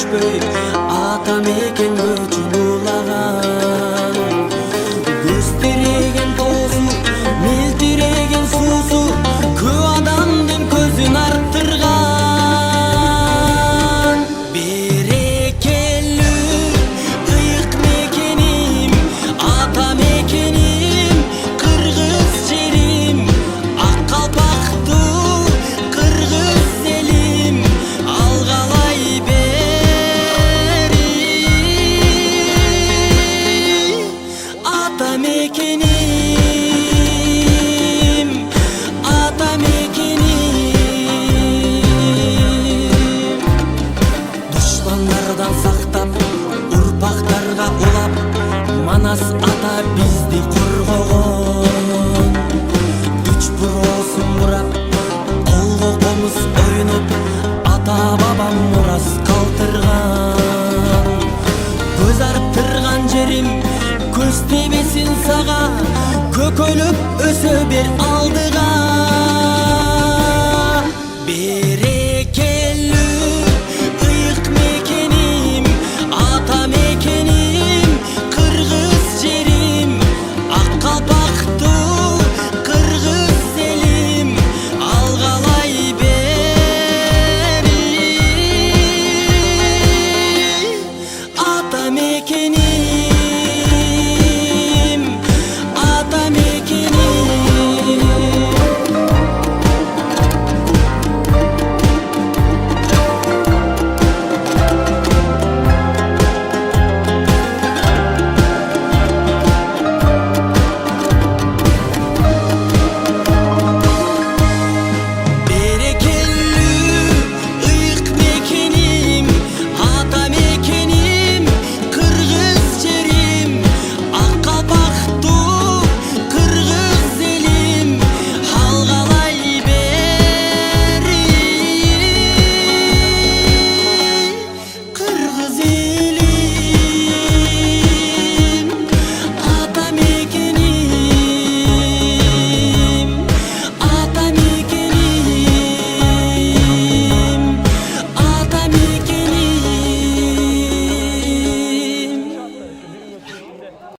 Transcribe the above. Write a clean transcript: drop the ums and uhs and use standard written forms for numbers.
түшпөй ата мекен көчүн улаган. Көз тиреген тоосу, мелтиреген суусу көп адамдын көзүн арттырган. Берекелүү ыйык мекеним, ата мекеним, кыргыз жерим, ак калпактуу кыргыз элим, алгалай бери ата мекеним, ата мекеним. Душмандардан сактап, урпактарга улап, Манас ата бизди коргогон. Үч буроосун бурап, колго комуз ойноп, ата бабам мурас калтырган. Көз арттырган жерим, көз тийбесин сага, көкөйлөп өсө бер алдыга.